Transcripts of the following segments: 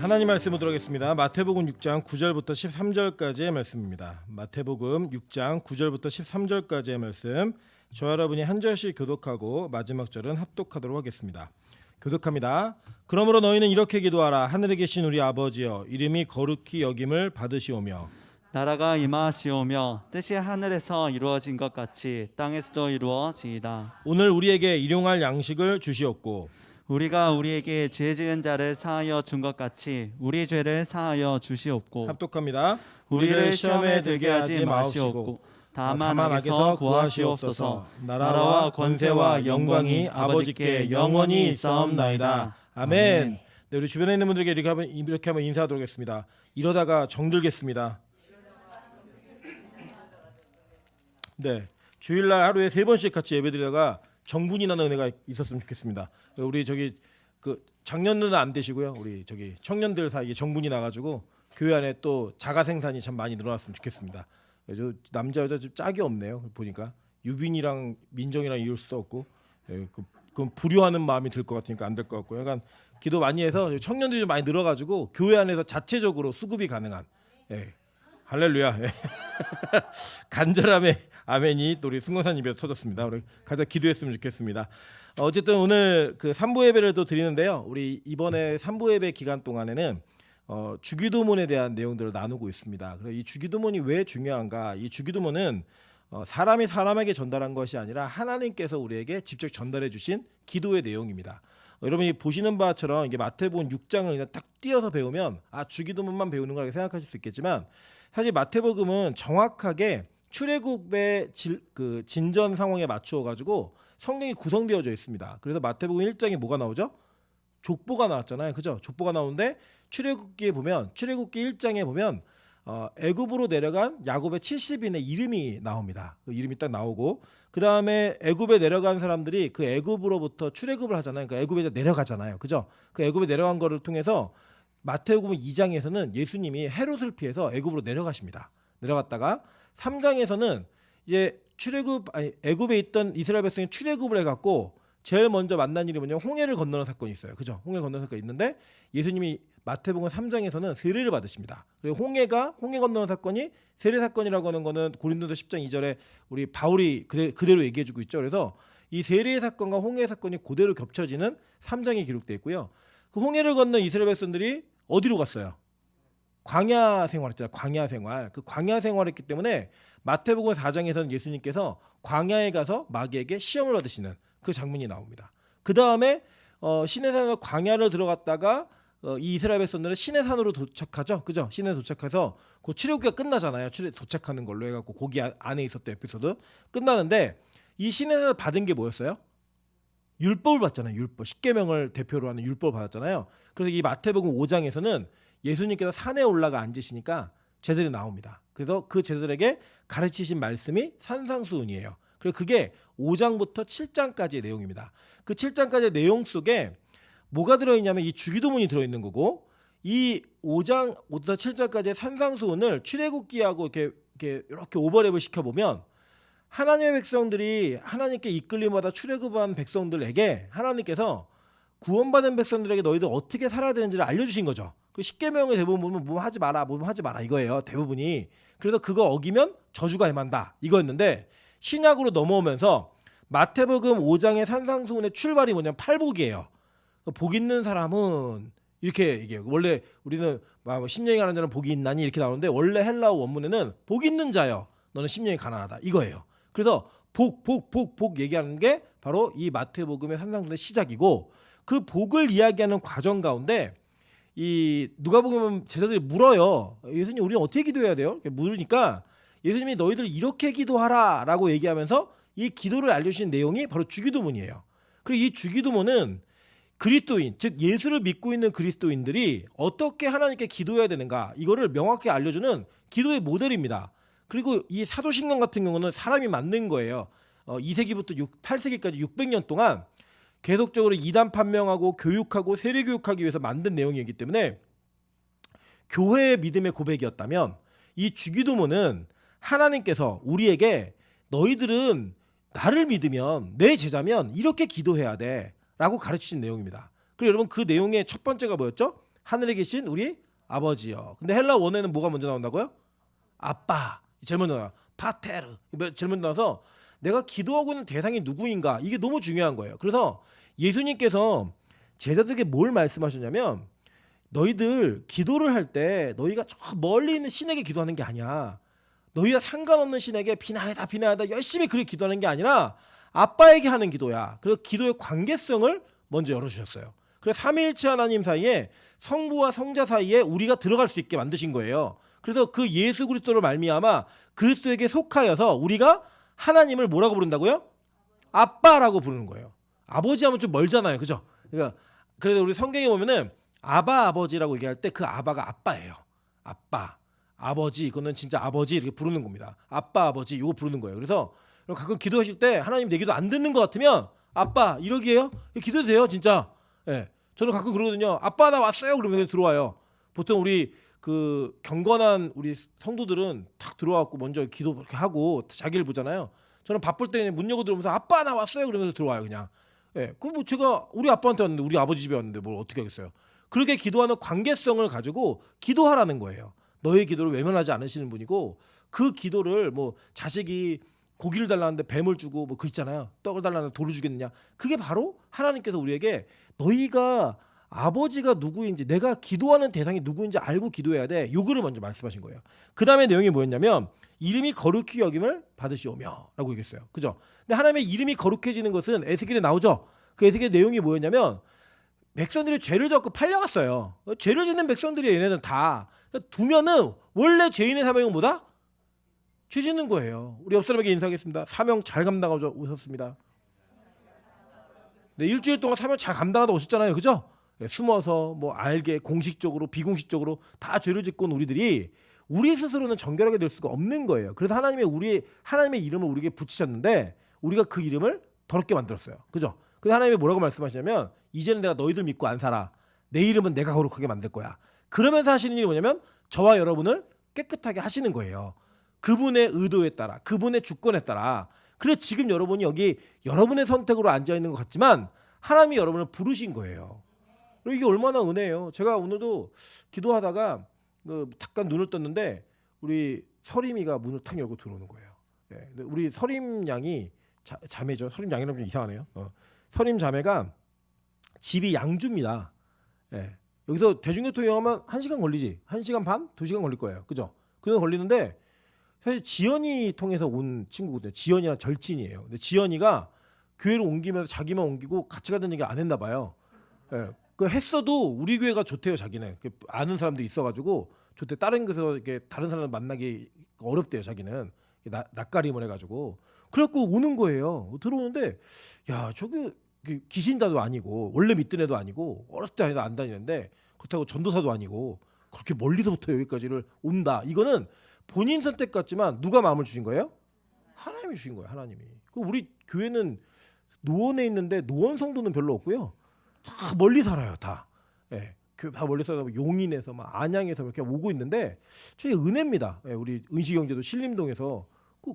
하나님 말씀 보도록 하겠습니다. 마태복음 6장 9절부터 13절까지의 말씀입니다. 마태복음 6장 9절부터 13절까지의 말씀, 저 여러분이 한 절씩 교독하고 마지막 절은 합독하도록 하겠습니다. 교독합니다. 그러므로 너희는 이렇게 기도하라. 하늘에 계신 우리 아버지여, 이름이 거룩히 여김을 받으시오며 나라가 임하시오며 뜻이 하늘에서 이루어진 것 같이 땅에서도 이루어지이다. 오늘 우리에게 일용할 양식을 주시옵고 우리가 우리에게 죄 지은 자를 사하여 준 것 같이 우리 죄를 사하여 주시옵고 합독합니다. 우리를 시험에 들게 하지 마시옵고 다만 악에서 구하시옵소서. 나라와 권세와 영광이 아버지께 영원히 있사옵나이다. 아멘. 네, 우리 주변에 있는 분들에게 이렇게 한번 인사하도록 하겠습니다. 이러다가 정들겠습니다. 네, 주일날 하루에 3번씩 같이 예배드리다가 정분이 나는 은혜가 있었으면 좋겠습니다. 우리 저기 그 작년들은 안 되시고요. 우리 저기 청년들 사이에 정분이 나가지고 교회 안에 또 자가 생산이 참 많이 늘어났으면 좋겠습니다. 저 남자 여자 좀 짝이 없네요. 보니까 유빈이랑 민정이랑 이룰 수도 없고, 그럼 불효하는 마음이 들 것 같으니까 안 될 것 같고요. 약간 기도 많이 해서 청년들이 좀 많이 늘어가지고 교회 안에서 자체적으로 수급이 가능한, 할렐루야. 간절함의 아멘이 또 우리 승건사님 입에서 터졌습니다. 우리 가서 기도했으면 좋겠습니다. 어쨌든 오늘 그 3부 예배를 또 드리는데요. 우리 이번에 3부 예배 기간 동안에는 주기도문에 대한 내용들을 나누고 있습니다. 그래서 이 주기도문이 왜 중요한가? 이 주기도문은 사람이 사람에게 전달한 것이 아니라 하나님께서 우리에게 직접 전달해 주신 기도의 내용입니다. 여러분이 보시는 바처럼 이게 마태복음 6장을 그냥 딱 띄어서 배우면 주기도문만 배우는 거라고 생각하실 수 있겠지만, 사실 마태복음은 정확하게 출애굽의 진전 상황에 맞추어 가지고 성경이 구성되어져 있습니다. 그래서 마태복음 1장에 뭐가 나오죠? 족보가 나왔잖아요. 그죠? 족보가 나오는데 출애굽기 1장에 보면 애굽으로 내려간 야곱의 70인의 이름이 나옵니다. 그 이름이 딱 나오고, 그다음에 애굽에 내려간 사람들이 그 애굽으로부터 출애굽을 하잖아요. 그러니까 애굽에 내려가잖아요. 그죠? 그 애굽에 내려간 거를 통해서 마태복음 2장에서는 예수님이 헤롯을 피해서 애굽으로 내려가십니다. 내려갔다가 3장에서는 이제 애굽에 있던 이스라엘 백성이 출애굽을 해갖고 제일 먼저 만난 일이 뭐냐면 홍해를 건너는 사건이 있어요. 그죠? 홍해를 건너는 사건이 있는데 예수님이 마태복음 3장에서는 세례를 받으십니다. 그리고 홍해 건너는 사건이 세례 사건이라고 하는 거는 고린도서 10장 2절에 우리 바울이 그대로 얘기해주고 있죠. 그래서 이 세례 사건과 홍해 사건이 그대로 겹쳐지는 3장이 기록되어 있고요. 그 홍해를 건너 이스라엘 백성들이 어디로 갔어요? 광야 생활했잖아요. 광야 생활. 그 광야 생활했기 때문에 마태복음 4장에서는 예수님께서 광야에 가서 마귀에게 시험을 받으시는 그 장면이 나옵니다. 그 다음에 시내산으로 광야를 들어갔다가 이 이스라엘 백성들은 시내산으로 도착하죠. 그죠? 시내 도착해서 그 출애굽기가 끝나잖아요. 도착하는 걸로 해갖고 거기 안에 있었던 에피소드 끝나는데, 이 시내산을 받은 게 뭐였어요? 율법을 받잖아요. 율법. 10계명을 대표로 하는 율법을 받았잖아요. 그래서 이 마태복음 5장에서는 예수님께서 산에 올라가 앉으시니까 제자들이 나옵니다. 그래서 그 제자들에게 가르치신 말씀이 산상수훈이에요. 그리고 그게 5장부터 7장까지의 내용입니다. 그 7장까지의 내용 속에 뭐가 들어있냐면 이 주기도문이 들어있는 거고, 이 5장부터 7장까지의 산상수훈을 출애굽기하고 이렇게 오버랩을 시켜보면 하나님의 백성들이 하나님께 이끌림받아 출애굽한 백성들에게 하나님께서 구원받은 백성들에게 너희들 어떻게 살아야 되는지를 알려주신 거죠. 그 10계명의 대부분 보면 뭐 하지 마라 이거예요. 대부분이. 그래서 그거 어기면 저주가 임한다 이거였는데, 신약으로 넘어오면서 마태복음 5장의 산상수훈의 출발이 뭐냐면 팔복이에요. 복 있는 사람은 이렇게 얘기해요. 원래 우리는 심령이 가난한 자는 복이 있나니 이렇게 나오는데, 원래 헬라어 원문에는 복 있는 자여 너는 심령이 가난하다 이거예요. 그래서 복 얘기하는 게 바로 이 마태복음의 산상수훈의 시작이고, 그 복을 이야기하는 과정 가운데 이 누가복음 제자들이 물어요. 예수님, 우리는 어떻게 기도해야 돼요? 물으니까 예수님이 너희들 이렇게 기도하라 라고 얘기하면서 이 기도를 알려주신 내용이 바로 주기도문이에요. 그리고 이 주기도문은 그리스도인, 즉 예수를 믿고 있는 그리스도인들이 어떻게 하나님께 기도해야 되는가, 이거를 명확히 알려주는 기도의 모델입니다. 그리고 이 사도신경 같은 경우는 사람이 만든 거예요. 2세기부터 8세기까지 600년 동안 계속적으로 이단 판명하고 교육하고 세례 교육하기 위해서 만든 내용이기 때문에 교회의 믿음의 고백이었다면, 이 주기도문은 하나님께서 우리에게 너희들은 나를 믿으면, 내 제자면 이렇게 기도해야 돼 라고 가르치신 내용입니다. 그리고 여러분, 그 내용의 첫 번째가 뭐였죠? 하늘에 계신 우리 아버지요. 근데 헬라 원어에는 뭐가 먼저 나온다고요? 아빠. 제일 먼저 나와요. 파테르. 제일 먼저 나와서 내가 기도하고 있는 대상이 누구인가 이게 너무 중요한 거예요. 그래서 예수님께서 제자들에게 뭘 말씀하셨냐면 너희들 기도를 할 때 너희가 저 멀리 있는 신에게 기도하는 게 아니야. 너희와 상관없는 신에게 비나이다 비나이다 열심히 그렇게 기도하는 게 아니라 아빠에게 하는 기도야. 그래서 기도의 관계성을 먼저 열어주셨어요. 그래서 삼위일체 하나님 사이에 성부와 성자 사이에 우리가 들어갈 수 있게 만드신 거예요. 그래서 그 예수 그리스도를 말미암아 그리스도에게 속하여서 우리가 하나님을 뭐라고 부른다고요? 아빠라고 부르는 거예요. 아버지 하면 좀 멀잖아요. 그죠? 그러니까 그래서 우리 성경에 보면은 아바 아버지라고 얘기할 때 그 아바가 아빠예요. 아빠, 아버지 이거는 진짜 아버지 이렇게 부르는 겁니다. 아빠, 아버지 이거 부르는 거예요. 그래서 가끔 기도하실 때 하나님 내 기도 안 듣는 것 같으면 아빠 이러기에요? 기도도 돼요 진짜. 예, 저는 가끔 그러거든요. 아빠 나 왔어요 그러면서 들어와요. 보통 우리 그 경건한 우리 성도들은 탁 들어와갖고 먼저 기도 그렇게 하고 자기를 보잖아요. 저는 바쁠 때 문 열고 들어오면서 아빠 나 왔어요 그러면서 들어와요 그냥. 예, 그 뭐 제가 우리 아빠한테 왔는데 우리 아버지 집에 왔는데 뭘 어떻게 하겠어요. 그렇게 기도하는 관계성을 가지고 기도하라는 거예요. 너의 기도를 외면하지 않으시는 분이고 그 기도를 뭐 자식이 고기를 달라는데 뱀을 주고 뭐 그 있잖아요. 떡을 달라는데 돌을 주겠느냐. 그게 바로 하나님께서 우리에게 너희가 아버지가 누구인지 내가 기도하는 대상이 누구인지 알고 기도해야 돼. 요거를 먼저 말씀하신 거예요. 그 다음에 내용이 뭐였냐면 이름이 거룩히 여김을 받으시오며 라고 얘기했어요. 그죠? 근데 하나님의 이름이 거룩해지는 것은 에스겔에 나오죠. 그 에스겔 내용이 뭐였냐면 백성들이 죄를 졌고 팔려갔어요. 죄를 짓는 백성들이 얘네는 다 두면은 원래 죄인의 사명은 뭐다? 죄 짓는 거예요. 우리 옆 사람에게 인사하겠습니다. 사명 잘 감당하고 오셨습니다. 네, 일주일 동안 사명 잘 감당하다 오셨잖아요. 그죠? 네, 숨어서 뭐 알게 공식적으로 비공식적으로 다 죄를 짓고 온 우리들이 우리 스스로는 정결하게 될 수가 없는 거예요. 그래서 하나님의 이름을 우리에게 붙이셨는데 우리가 그 이름을 더럽게 만들었어요. 그죠? 그래서 하나님이 뭐라고 말씀하시냐면 이제는 내가 너희들 믿고 안 살아. 내 이름은 내가 거룩하게 만들 거야. 그러면서 하시는 일이 뭐냐면 저와 여러분을 깨끗하게 하시는 거예요. 그분의 의도에 따라, 그분의 주권에 따라. 그래서 지금 여러분이 여기 여러분의 선택으로 앉아 있는 것 같지만 하나님이 여러분을 부르신 거예요. 그리고 이게 얼마나 은혜예요. 제가 오늘도 기도하다가 잠깐 눈을 떴는데 우리 서림이가 문을 탁 열고 들어오는 거예요. 예, 우리 서림 양이 자매죠. 서림 양이라면 좀 이상하네요. 서림 자매가 집이 양주입니다. 예, 여기서 대중교통 이용하면 1시간 걸리지. 1시간 반? 2시간 걸릴 거예요. 그죠? 그거 걸리는데 사실 지연이 통해서 온 친구거든요. 지연이랑 절친이에요. 근데 지연이가 교회를 옮기면서 자기만 옮기고 같이 가던 얘기 안 했나 봐요. 예, 그 했어도 우리 교회가 좋대요. 자기는 아는 사람들이 있어가지고 좋대. 다른 곳에서 이렇게 다른 사람 만나기 어렵대요. 자기는 낯가림을 해가지고 그래갖고 오는 거예요. 들어오는데 야 저기 귀신자도 아니고 원래 믿던 애도 아니고 어렸을 때 안 다니는데 그렇다고 전도사도 아니고 그렇게 멀리서부터 여기까지를 온다. 이거는 본인 선택 같지만 누가 마음을 주신 거예요? 하나님이 주신 거예요. 하나님이. 우리 교회는 노원에 있는데 노원 성도는 별로 없고요. 다 멀리 살아요. 다. 예. 다 멀리 살아서 용인에서 막 안양에서 이렇게 오고 있는데 저희 은혜입니다. 예. 우리 은시경제도 신림동에서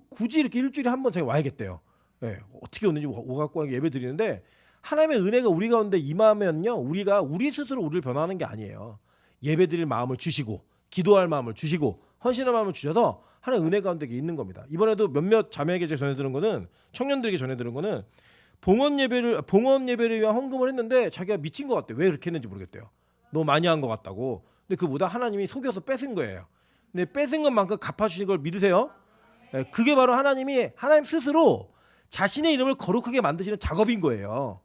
굳이 이렇게 일주일에 한 번 제가 와야겠대요. 예. 어떻게 오는지 오갖고 예배 드리는데 하나님의 은혜가 우리 가운데 임하면요. 우리가 우리 스스로 우리를 변화하는 게 아니에요. 예배 드릴 마음을 주시고 기도할 마음을 주시고 헌신할 마음을 주셔서 하나님의 은혜 가운데 있는 겁니다. 이번에도 몇몇 자매에게 제가 전해드린 거는 청년들에게 전해드린 거는 봉헌 예배를 위한 헌금을 했는데 자기가 미친 것 같대요. 왜 그렇게 했는지 모르겠대요. 너무 많이 한 것 같다고. 근데 그보다 하나님이 속여서 뺏은 거예요. 근데 뺏은 것만큼 갚아주신 걸 믿으세요? 네, 그게 바로 하나님 스스로 자신의 이름을 거룩하게 만드시는 작업인 거예요.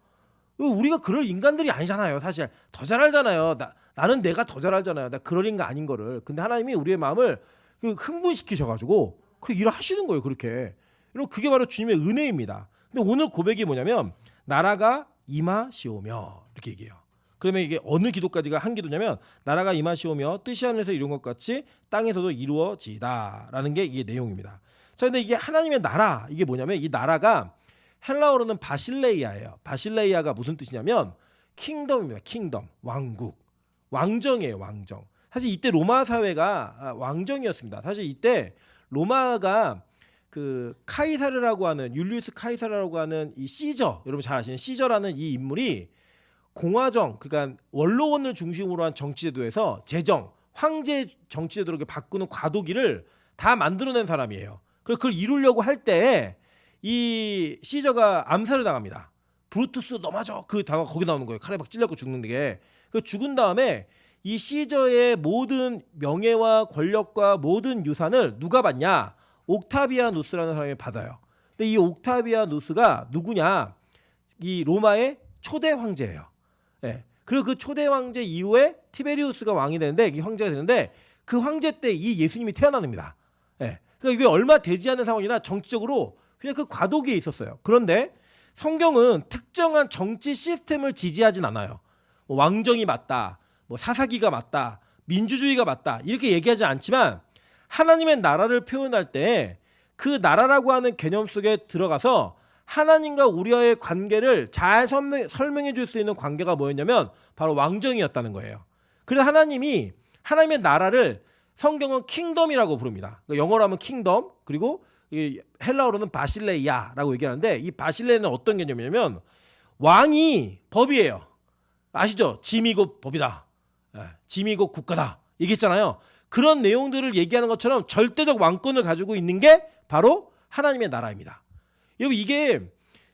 우리가 그럴 인간들이 아니잖아요. 사실 더 잘 알잖아요. 나는 내가 더 잘 알잖아요. 나 그럴 인간 아닌 거를. 근데 하나님이 우리의 마음을 흥분시키셔가지고 그 일을 하시는 거예요. 그렇게. 그리고 그게 바로 주님의 은혜입니다. 근데 오늘 고백이 뭐냐면 나라가 임하시오며 이렇게 얘기해요. 그러면 이게 어느 기도까지가 한 기도냐면 나라가 임하시오며 뜻이 하늘에서 이룬 것 같이 땅에서도 이루어지다라는 게 이게 내용입니다. 자, 근데 이게 하나님의 나라 이게 뭐냐면 이 나라가 헬라어로는 바실레이아예요. 바실레이아가 무슨 뜻이냐면 킹덤입니다. 킹덤, 왕국, 왕정이에요. 왕정. 사실 이때 로마 사회가 왕정이었습니다. 사실 이때 로마가 그 카이사르라고 하는 율리우스 카이사르라고 하는 이 시저, 여러분 잘 아시는 시저라는 이 인물이 공화정, 그러니까 원로원을 중심으로 한 정치제도에서 제정, 황제 정치제도로 이렇게 바꾸는 과도기를 다 만들어낸 사람이에요. 그래서 그걸 이루려고 할 때 이 시저가 암살을 당합니다. 브루투스 너 맞아. 거기 나오는 거예요. 칼에 막 찔려고 죽는 게. 그 죽은 다음에 이 시저의 모든 명예와 권력과 모든 유산을 누가 받냐? 옥타비아누스라는 사람이 받아요. 근데 이 옥타비아누스가 누구냐? 이 로마의 초대 황제예요. 예. 그리고 그 초대 황제 이후에 티베리우스가 왕이 되는데 이 황제가 되는데 그 황제 때 이 예수님이 태어납니다. 예. 그러니까 이게 얼마 되지 않는 상황이나 정치적으로 그냥 그 과도기에 있었어요. 그런데 성경은 특정한 정치 시스템을 지지하진 않아요. 뭐 왕정이 맞다, 뭐 사사기가 맞다, 민주주의가 맞다 이렇게 얘기하지 않지만 하나님의 나라를 표현할 때 그 나라라고 하는 개념 속에 들어가서 하나님과 우리와의 관계를 잘 설명해 줄 수 있는 관계가 뭐였냐면 바로 왕정이었다는 거예요. 그래서 하나님이 하나님의 나라를 성경은 킹덤이라고 부릅니다. 영어로 하면 킹덤, 그리고 헬라어로는 바실레이아라고 얘기하는데 이 바실레는 어떤 개념이냐면 왕이 법이에요. 아시죠? 짐이 곧 법이다. 짐이 곧 국가다. 얘기했잖아요. 그런 내용들을 얘기하는 것처럼 절대적 왕권을 가지고 있는 게 바로 하나님의 나라입니다. 여러분 이게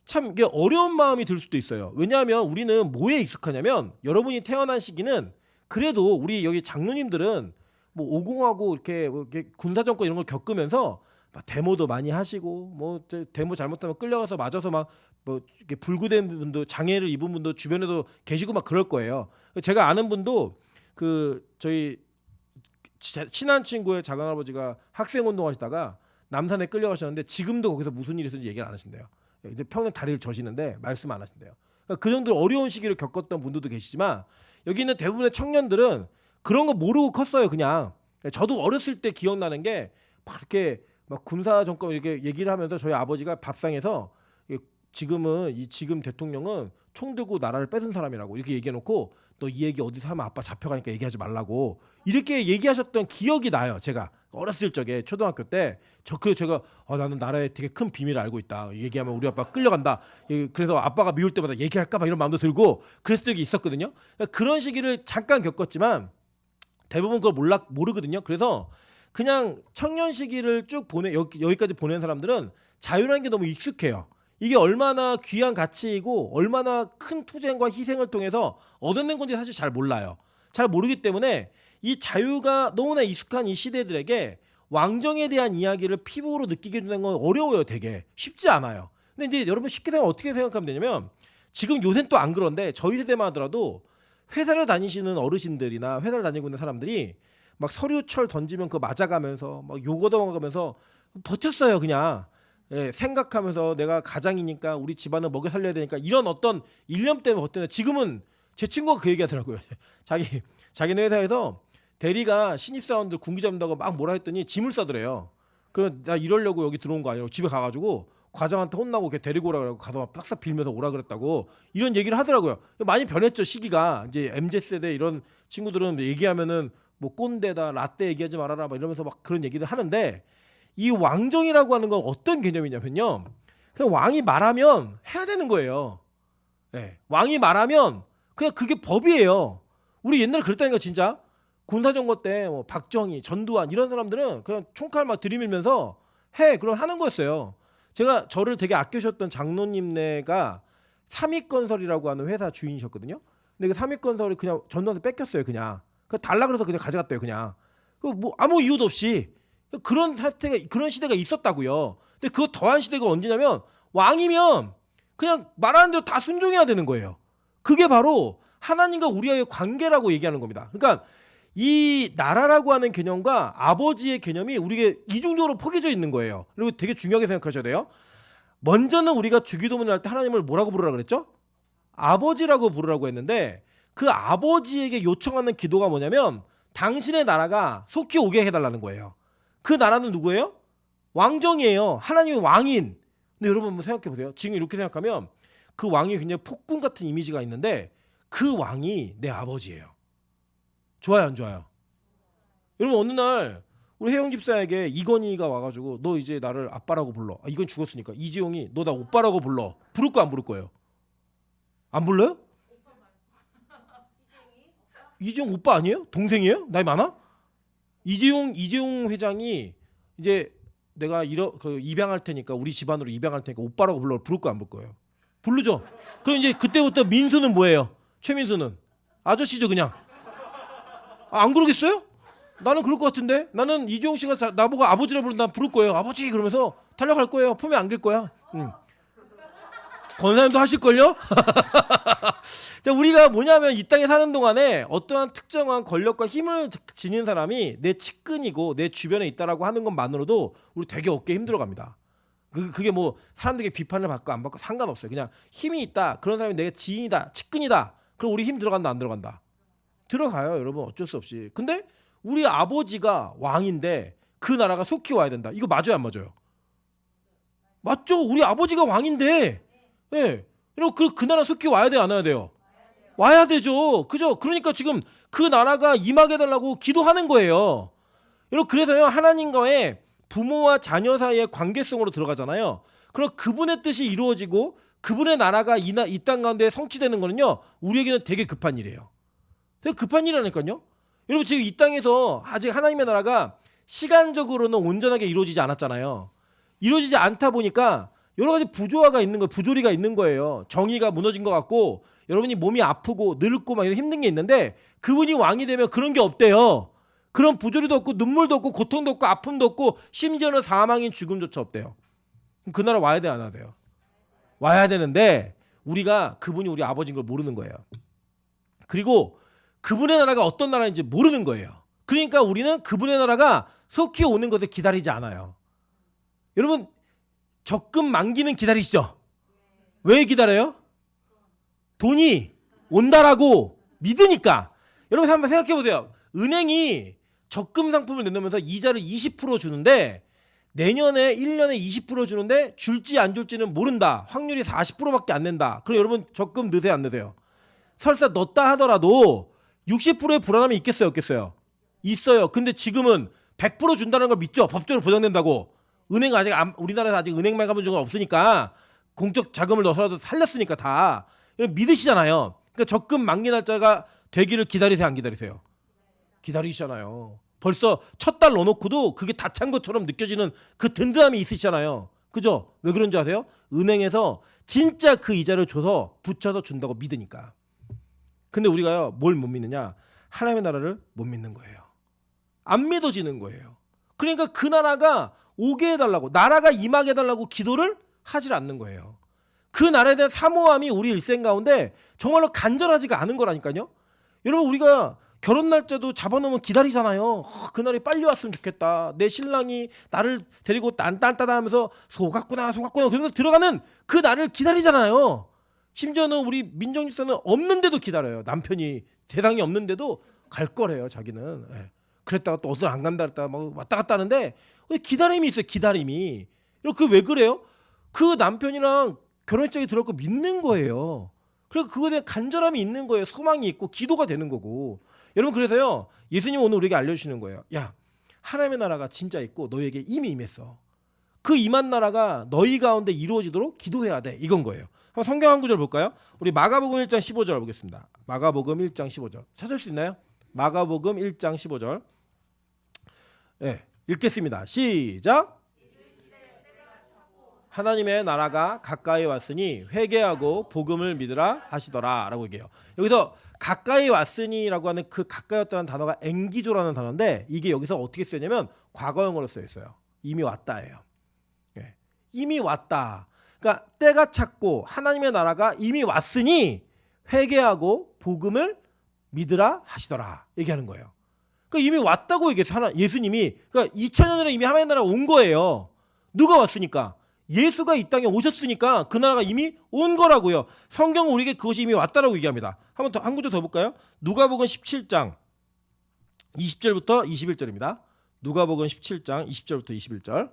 참 이게 어려운 마음이 들 수도 있어요. 왜냐하면 우리는 뭐에 익숙하냐면 여러분이 태어난 시기는 그래도 우리 여기 장로님들은 뭐 오공하고 이렇게 군사 정권 이런 걸 겪으면서 막 데모도 많이 하시고 뭐 데모 잘못하면 끌려가서 맞아서 막 뭐 이렇게 불구된 분도 장애를 입은 분도 주변에도 계시고 막 그럴 거예요. 제가 아는 분도 그 저희 친한 친구의 작은아버지가 학생 운동하시다가 남산에 끌려가셨는데 지금도 거기서 무슨 일이 있었는지 얘기를 안 하신대요. 이제 평생 다리를 저시는데 말씀 안 하신대요. 그러니까 그 정도로 어려운 시기를 겪었던 분들도 계시지만 여기 있는 대부분의 청년들은 그런 거 모르고 컸어요. 그냥 저도 어렸을 때 기억나는 게 막 이렇게 막 군사 정권 이렇게 얘기를 하면서 저희 아버지가 밥상에서 지금은 이 지금 대통령은 총 들고 나라를 뺏은 사람이라고 이렇게 얘기해놓고 너 이 얘기 어디서 하면 아빠 잡혀가니까 얘기하지 말라고 이렇게 얘기하셨던 기억이 나요. 제가 어렸을 적에 초등학교 때 그래서 제가 나는 나라에 되게 큰 비밀을 알고 있다. 얘기하면 우리 아빠 끌려간다. 그래서 아빠가 미울 때마다 얘기할까 봐 이런 마음도 들고 그랬을 적이 있었거든요. 그러니까 그런 시기를 잠깐 겪었지만 대부분 그걸 모르거든요. 그래서 그냥 청년 시기를 쭉 여기까지 보낸 사람들은 자유라는 게 너무 익숙해요. 이게 얼마나 귀한 가치이고 얼마나 큰 투쟁과 희생을 통해서 얻어낸 건지 사실 잘 몰라요. 잘 모르기 때문에 이 자유가 너무나 익숙한 이 시대들에게 왕정에 대한 이야기를 피부로 느끼게 되는 건 어려워요. 되게 쉽지 않아요. 근데 이제 여러분 쉽게 어떻게 생각하면 되냐면 지금 요새는 또 안 그런데 저희 세대만 하더라도 회사를 다니시는 어르신들이나 회사를 다니고 있는 사람들이 막 서류철 던지면 그거 맞아가면서 막 욕 얻어먹으면서 버텼어요. 그냥 생각하면서 내가 가장이니까 우리 집안을 먹여 살려야 되니까 이런 어떤 일념 때문에 버티는. 지금은 제 친구가 그 얘기하더라고요. 자기네 회사에서 대리가 신입사원들 군기 잡는다고 막 뭐라 했더니 짐을 싸더래요. 그럼 나 이러려고 여기 들어온 거 아니라고 집에 가가지고 과장한테 혼나고 걔 데리고 오라 그러고 가서 막 빡싹 빌면서 오라 그랬다고 이런 얘기를 하더라고요. 많이 변했죠. 시기가. 이제 MZ세대 이런 친구들은 얘기하면은 뭐 꼰대다 라떼 얘기하지 말아라 막 이러면서 막 그런 얘기를 하는데 이 왕정이라고 하는 건 어떤 개념이냐면요. 그냥 왕이 말하면 해야 되는 거예요. 왕이 말하면 그냥 그게 법이에요. 우리 옛날에 그랬다니까 진짜. 군사정권 때 뭐 박정희, 전두환 이런 사람들은 그냥 총칼 막 들이밀면서 그럼 하는 거였어요. 제가 저를 되게 아껴주셨던 장로님네가 삼익건설이라고 하는 회사 주인이셨거든요. 근데 그 삼익건설이 그냥 전두환한테 뺏겼어요. 그냥 달라 그래서 그냥 가져갔대요. 그냥 뭐 아무 이유도 없이. 그런 시대가 있었다고요. 근데 그거 더한 시대가 언제냐면 왕이면 그냥 말하는 대로 다 순종해야 되는 거예요. 그게 바로 하나님과 우리와의 관계라고 얘기하는 겁니다. 그러니까 이 나라라고 하는 개념과 아버지의 개념이 우리에게 이중적으로 포개져 있는 거예요. 그리고 되게 중요하게 생각하셔야 돼요. 먼저는 우리가 주기도문을 할 때 하나님을 뭐라고 부르라 그랬죠? 아버지라고 부르라고 했는데 그 아버지에게 요청하는 기도가 뭐냐면 당신의 나라가 속히 오게 해달라는 거예요. 그 나라는 누구예요? 왕정이에요. 하나님의 왕인. 근데 여러분 한번 생각해 보세요. 지금 이렇게 생각하면 그 왕이 굉장히 폭군 같은 이미지가 있는데 그 왕이 내 아버지예요. 좋아요, 안 좋아요? 여러분 어느 날 우리 혜영 집사에게 이건희가 와가지고 너 이제 나를 아빠라고 불러. 이건 죽었으니까. 이지용이 너 나 오빠라고 불러. 부를 거 안 부를 거예요? 안 불러요? 이재용 오빠 아니에요? 동생이에요? 나이 많아? 이재용 회장이 이제 내가 입양할 테니까 우리 집안으로 입양할 테니까 오빠라고 부를 거야 안 부를 거예요? 부르죠. 그럼 이제 그때부터 민수는 뭐예요? 최민수는 아저씨죠 그냥. 안 그러겠어요? 나는 그럴 것 같은데. 나는 이재용 씨가 나보고 아버지라 부르면 난 부를 거예요. 아버지 그러면서 달려갈 거예요. 품에 안길 거야. 권사님도 하실걸요? 자, 우리가 뭐냐면 이 땅에 사는 동안에 어떠한 특정한 권력과 힘을 지닌 사람이 내 측근이고 내 주변에 있다라고 하는 것만으로도 우리 되게 어깨 힘들어갑니다. 그게 뭐 사람들에게 비판을 받고 안 받고 상관없어요. 그냥 힘이 있다. 그런 사람이 내 지인이다. 측근이다. 그럼 우리 힘 들어간다 안 들어간다? 들어가요 여러분. 어쩔 수 없이. 근데 우리 아버지가 왕인데 그 나라가 속히 와야 된다. 이거 맞아요 안 맞아요? 맞죠. 우리 아버지가 왕인데 예. 그리고 그 나라 속히 와야 돼요 안 와야 돼요? 와야 되죠. 그죠? 그러니까 지금 그 나라가 임하게 해달라고 기도하는 거예요. 여러분 그래서요 하나님과의 부모와 자녀 사이의 관계성으로 들어가잖아요. 그럼 그분의 뜻이 이루어지고 그분의 나라가 이 땅 가운데 성취되는 거는요 우리에게는 되게 급한 일이에요. 되게 급한 일이라니까요. 여러분 지금 이 땅에서 아직 하나님의 나라가 시간적으로는 온전하게 이루어지지 않았잖아요. 이루어지지 않다 보니까 여러 가지 부조화가 있는 거예요. 부조리가 있는 거예요. 정의가 무너진 것 같고 여러분이 몸이 아프고 늙고 막 이런 힘든 게 있는데 그분이 왕이 되면 그런 게 없대요. 그런 부조리도 없고 눈물도 없고 고통도 없고 아픔도 없고 심지어는 사망인 죽음조차 없대요. 그 나라 와야 돼 안 와야 돼요? 와야 되는데 우리가 그분이 우리 아버지인 걸 모르는 거예요. 그리고 그분의 나라가 어떤 나라인지 모르는 거예요. 그러니까 우리는 그분의 나라가 속히 오는 것을 기다리지 않아요. 여러분 적금 만기는 기다리시죠? 왜 기다려요? 돈이 온다라고 믿으니까. 여러분 한번 생각해 보세요. 은행이 적금 상품을 내놓으면서 이자를 20% 주는데 내년에 1년에 20% 주는데 줄지 안 줄지는 모른다. 확률이 40%밖에 안 된다. 그럼 여러분 적금 넣으세요 안 넣으세요? 설사 넣었다 하더라도 60%의 불안함이 있겠어요 없겠어요? 있어요. 근데 지금은 100% 준다는 걸 믿죠. 법적으로 보장된다고. 은행 아직 우리나라에서 아직 은행 말감은 적은 없으니까 공적 자금을 넣어서라도 살렸으니까 다 믿으시잖아요. 그러니까 적금 만기 날짜가 되기를 기다리세요 안 기다리세요? 기다리시잖아요. 벌써 첫 달 넣어놓고도 그게 다 찬 것처럼 느껴지는 그 든든함이 있으시잖아요. 그죠? 왜 그런지 아세요? 은행에서 진짜 그 이자를 줘서 붙여서 준다고 믿으니까. 근데 우리가요 뭘 못 믿느냐? 하나님의 나라를 못 믿는 거예요. 안 믿어지는 거예요. 그러니까 그 나라가 오게 해달라고 나라가 임하게 해달라고 기도를 하질 않는 거예요. 그 나라에 대한 사모함이 우리 일생 가운데 정말로 간절하지가 않은 거라니까요. 여러분 우리가 결혼 날짜도 잡아놓으면 기다리잖아요. 그날이 빨리 왔으면 좋겠다. 내 신랑이 나를 데리고 딴딴따다 하면서 속았구나 그러면서 들어가는 그 날을 기다리잖아요. 심지어는 우리 민정집사는 없는데도 기다려요. 남편이 세상에 없는데도 갈 거래요 자기는. 예. 그랬다가 또 어디서 안 간다 했다가 막 왔다 갔다 하는데 기다림이 있어요. 기다림이. 그 왜 그래요? 그 남편이랑 결혼 시장에 들어갈 거 믿는 거예요. 그래서 그거에 대한 간절함이 있는 거예요. 소망이 있고 기도가 되는 거고. 여러분 그래서요 예수님 오늘 우리에게 알려주시는 거예요. 야 하나님의 나라가 진짜 있고 너에게 이미 임했어. 그 임한 나라가 너희 가운데 이루어지도록 기도해야 돼. 이건 거예요. 한번 성경 한 구절 볼까요? 우리 마가복음 1장 15절 보겠습니다. 마가복음 1장 15절 찾을 수 있나요? 마가복음 1장 15절 네, 읽겠습니다. 시작. 하나님의 나라가 가까이 왔으니 회개하고 복음을 믿으라 하시더라 라고 얘기해요. 여기서 가까이 왔으니라고 하는 그 가까이 왔다는 단어가 앵기조라는 단어인데 이게 여기서 어떻게 쓰였냐면 과거형으로 쓰여 있어요. 이미 왔다예요. 예. 이미 왔다. 그러니까 때가 찼고 하나님의 나라가 이미 왔으니 회개하고 복음을 믿으라 하시더라 얘기하는 거예요. 그러니까 이미 왔다고 얘기해서 예수님이 그러니까 2000년 전에 이미 하나님의 나라가 온 거예요. 누가 왔으니까? 예수가 이 땅에 오셨으니까 그 나라가 이미 온 거라고요. 성경은 우리에게 그것이 이미 왔다라고 얘기합니다. 한 구절 더 볼까요? 누가복음 17장 20절부터 21절입니다. 누가복음 17장 20절부터 21절.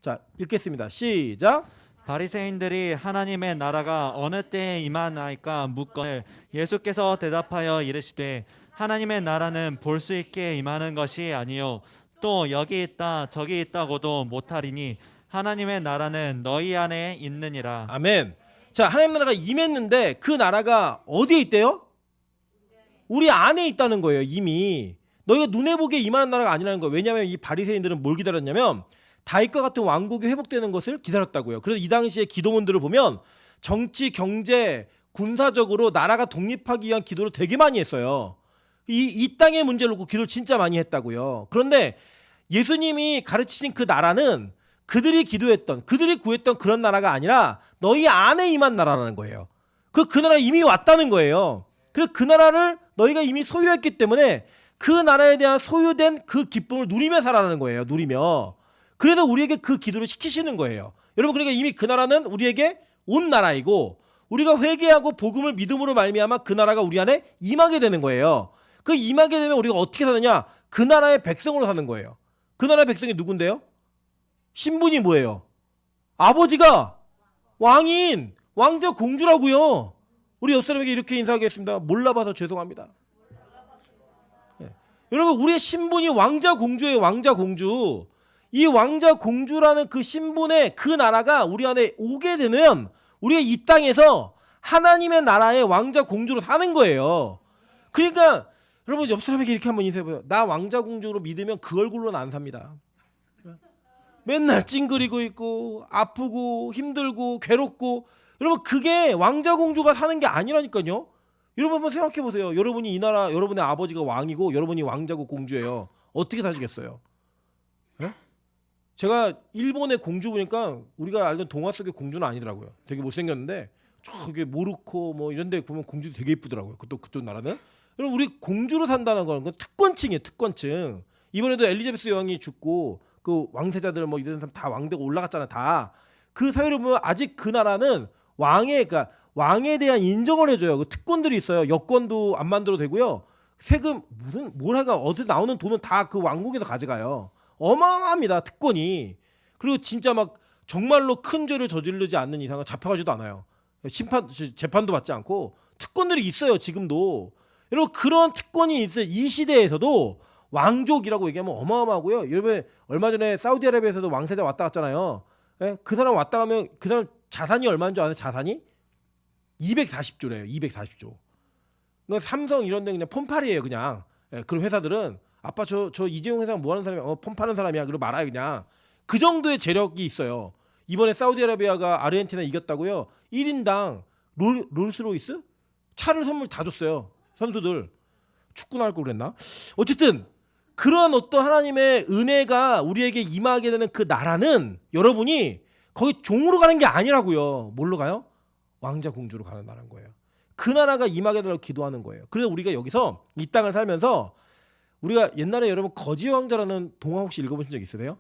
자, 읽겠습니다. 시작. 바리새인들이 하나님의 나라가 어느 때에 임하나이까 묻거늘 예수께서 대답하여 이르시되 하나님의 나라는 볼 수 있게 임하는 것이 아니요 또 여기 있다 저기 있다고도 못하리니 하나님의 나라는 너희 안에 있느니라. 아멘. 자, 하나님 나라가 임했는데 그 나라가 어디에 있대요? 우리 안에 있다는 거예요. 이미 너희가 눈에 보기에 임하는 나라가 아니라는 거예요. 왜냐하면 이 바리새인들은 뭘 기다렸냐면 다윗과 같은 왕국이 회복되는 것을 기다렸다고요. 그래서 이 당시에 기도문들을 보면 정치, 경제, 군사적으로 나라가 독립하기 위한 기도를 되게 많이 했어요. 이 땅의 문제를 놓고 기도를 진짜 많이 했다고요. 그런데 예수님이 가르치신 그 나라는 그들이 기도했던, 그들이 구했던 그런 나라가 아니라 너희 안에 임한 나라라는 거예요. 그 나라 이미 왔다는 거예요. 그래서 그 나라를 너희가 이미 소유했기 때문에 그 나라에 대한 소유된 그 기쁨을 누리며 살아가는 거예요. 누리며. 그래서 우리에게 그 기도를 시키시는 거예요. 여러분, 그러니까 이미 그 나라는 우리에게 온 나라이고 우리가 회개하고 복음을 믿음으로 말미암아 그 나라가 우리 안에 임하게 되는 거예요. 그 임하게 되면 우리가 어떻게 사느냐? 그 나라의 백성으로 사는 거예요. 그 나라의 백성이 누군데요? 신분이 뭐예요? 아버지가 왕인 왕자 공주라고요. 우리 옆 사람에게 이렇게 인사하겠습니다. 몰라봐서 죄송합니다. 네. 여러분, 우리의 신분이 왕자 공주예요. 왕자 공주. 이 왕자 공주라는 그 신분의 그 나라가 우리 안에 오게 되면 우리가 이 땅에서 하나님의 나라의 왕자 공주로 사는 거예요. 그러니까 여러분, 옆 사람에게 이렇게 한번 인사해봐요. 나 왕자 공주로 믿으면 그 얼굴로는 안 삽니다. 맨날 찡그리고 있고 아프고 힘들고 괴롭고, 여러분 그게 왕자 공주가 사는 게 아니라니까요. 여러분 한번 생각해 보세요. 여러분이 이 나라, 여러분의 아버지가 왕이고 여러분이 왕자고 공주예요. 어떻게 사시겠어요? 네? 제가 일본의 공주 보니까 우리가 알던 동화 속의 공주는 아니더라고요. 되게 못생겼는데 저기 모로코 뭐 이런 데 보면 공주도 되게 이쁘더라고요. 그쪽 나라는. 여러분, 우리 공주로 산다는 건 특권층이에요. 특권층. 이번에도 엘리자베스 여왕이 죽고 그 왕세자들 뭐 이런 사람 다 왕되고 올라갔잖아. 다. 그 사회를 보면 아직 그 나라는 그러니까 왕에 대한 인정을 해줘요. 그 특권들이 있어요. 여권도 안 만들어도 되고요. 세금 뭐랄까 어디서 나오는 돈은 다 그 왕국에서 가져가요. 어마어마합니다. 특권이. 그리고 진짜 막 정말로 큰 죄를 저지르지 않는 이상은 잡혀가지도 않아요. 재판도 받지 않고 특권들이 있어요. 지금도. 여러분, 그런 특권이 있어요. 이 시대에서도 왕족이라고 얘기하면 어마어마하고요. 여러분, 얼마 전에 사우디아라비아에서도 왕세자 왔다 갔잖아요. 예? 그 사람 왔다 가면 그 사람 자산이 얼마인 줄 아세요? 자산이 240조래요. 240조. 그러니까 삼성 이런 데 그냥 폰팔이에요. 그냥. 예, 그런 회사들은 아빠 저 이재용 회사 뭐 하는 사람이야? 폰 파는 사람이야. 그러고 말아요. 그냥. 그 정도의 재력이 있어요. 이번에 사우디아라비아가 아르헨티나 이겼다고요. 1인당 롤스로이스 차를 선물 다 줬어요. 선수들. 축구 나올 걸 그랬나? 어쨌든 그런 어떤 하나님의 은혜가 우리에게 임하게 되는 그 나라는 여러분이 거기 종으로 가는 게 아니라고요. 뭘로 가요? 왕자 공주로 가는 나라인 거예요. 그 나라가 임하게 되라고 기도하는 거예요. 그래서 우리가 여기서 이 땅을 살면서 우리가 옛날에 여러분 거지 왕자라는 동화 혹시 읽어보신 적 있으세요?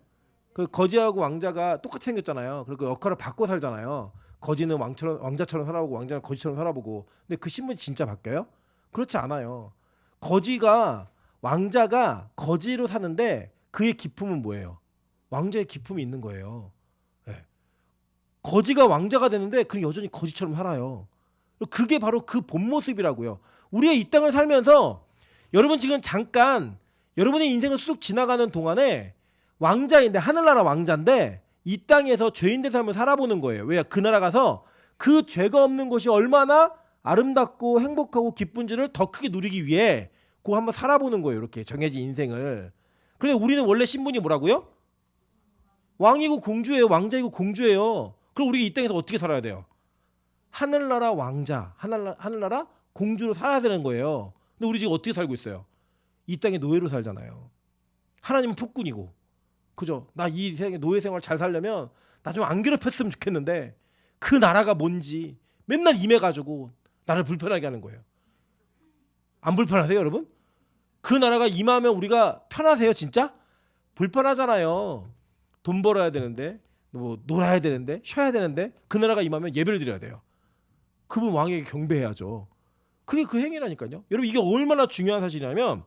그 거지하고 왕자가 똑같이 생겼잖아요. 그리고 역할을 바꿔 살잖아요. 거지는 왕자처럼 살아보고 왕자는 거지처럼 살아보고. 근데 그 신분이 진짜 바뀌어요? 그렇지 않아요. 왕자가 거지로 사는데 그의 기쁨은 뭐예요? 왕자의 기쁨이 있는 거예요. 네. 거지가 왕자가 되는데 그는 여전히 거지처럼 살아요. 그게 바로 그 본 모습이라고요. 우리가 이 땅을 살면서 여러분 지금 잠깐 여러분의 인생을 쑥 지나가는 동안에 왕자인데, 하늘나라 왕자인데 이 땅에서 죄인된 삶을 살아보는 거예요. 왜? 그 나라 가서 그 죄가 없는 것이 얼마나 아름답고 행복하고 기쁜지를 더 크게 누리기 위해 그거 한번 살아보는 거예요. 이렇게 정해진 인생을. 그런데 우리는 원래 신분이 뭐라고요? 왕이고 공주예요. 왕자이고 공주예요. 그럼 우리 이 땅에서 어떻게 살아야 돼요? 하늘나라 왕자, 하늘나라 공주로 살아야 되는 거예요. 근데 우리 지금 어떻게 살고 있어요? 이 땅에 노예로 살잖아요. 하나님은 폭군이고, 그죠? 나 이 세상에 노예 생활 잘 살려면 나 좀 안 괴롭혔으면 좋겠는데 그 나라가 뭔지 맨날 임해가지고 나를 불편하게 하는 거예요. 안 불편하세요, 여러분? 그 나라가 임하면 우리가 편하세요, 진짜? 불편하잖아요. 돈 벌어야 되는데, 뭐 놀아야 되는데, 쉬어야 되는데 그 나라가 임하면 예배를 드려야 돼요. 그분 왕에게 경배해야죠. 그게 그 행위라니까요. 여러분, 이게 얼마나 중요한 사실이냐면